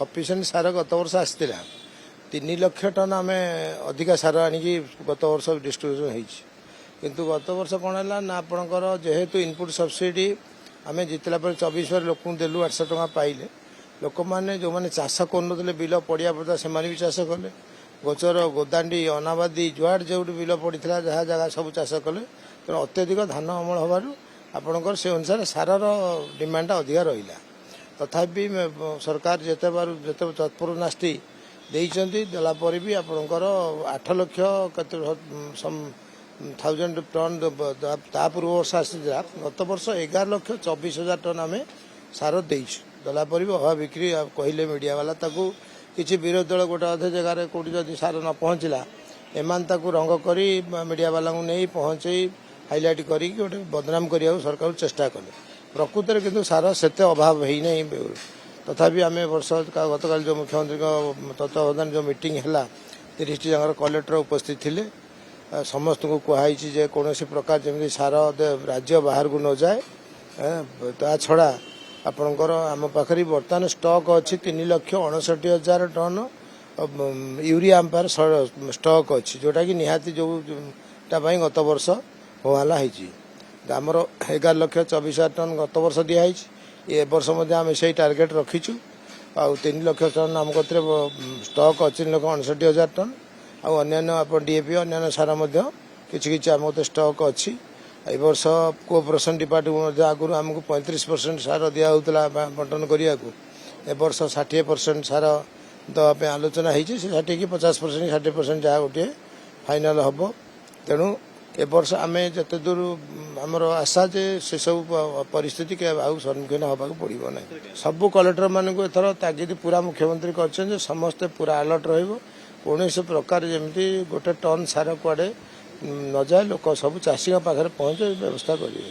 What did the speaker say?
Sufficient सार गत वर्ष आसला 3 लाख टन आम अधिका सार आणिकी गत वर्ष डिस्ट्रीब्यूशन होती किंतु गत वर्ष कौन है ना आपणकर जेहेतु इनपुट सब्सिडी आम जितला 24 लोक देलु 800 टका पाइले लोक मैंने जो मैंने चाष कर बिल पड़िया पड़ता से भी चाष कले गोचर गोदांडी अनाबादी जुआड़ जो बिल पड़ा जहाँ जगह सब चाष कले तेणु अत्यधिक धान अमल हबार आपणकर से अनुसार सारर डिमांड अधिका रहा तथापि सरकार जिते बार जिते तत्पर नास्ती देला भी आपणकर 8 लाख केते 1000 टन ता पूर्व वर्ष आसा गत वर्ष 11,24,000 टन आम सार देचु देला भी अभाव बिक्री कहले मीडिया वाला ताकू किसी विरोधी दल गोटे अधे जगार कौटी जदि सार न पहुँचला एमान ताकू रंग करी मीडिया वाला नहीं पहुँचे हाइलाइट करी गोटे बदनाम करने सरकार चेष्टा कले प्रकृत में किंतु सार से अभाव है नहीं तथापि आम वर्ष गतकाल जो मुख्यमंत्री तत्वावधान जो मीटिंग है 30 जगह कलेक्टर उपस्थित थे समस्त को कहुई जे कौन प्रकार जमी सार राज्य बाहर को न जाए ता छड़ा आपणकर आम पाखे बर्तमान स्टॉक अच्छी 3,59,000 टन यूरिया आंपार स्टॉक अच्छी जोटा कि निहाती जोटा गत वर्ष होवाला आमर 11,24,000 टन गत वर्ष दिखाई ए वर्ष आम से टार्गेट रखीचु आ 3 लाख टन आम कत स्टॉक अच्छी 3,59,000 टन अन्य आप डीएपी अन्य सार कि आम स्टॉक अच्छी ए वर्ष कोऑपरेशन डिपार्टमेंट आगुरी आमको 35% सार दिहला बंटन करने को ए वर्ष 60% सार देवाई आलोचना होती 60 कि 50% 60% जहाँ गोटे फाइनाल हम तेणु ए वर्ष आम जिते दूर आमर आशा जे से सब परिस्थिति के सम्मुखीन होगा पड़ो ना सबू कलेक्टर मानक एथर तागिद पूरा मुख्यमंत्री कर समस्ते पूरा अलर्ट कौन प्रकार जमी गोटे टन सार कुआडे न जाए लोक सब चाषी पाखे पहुँचे व्यवस्था करेंगे।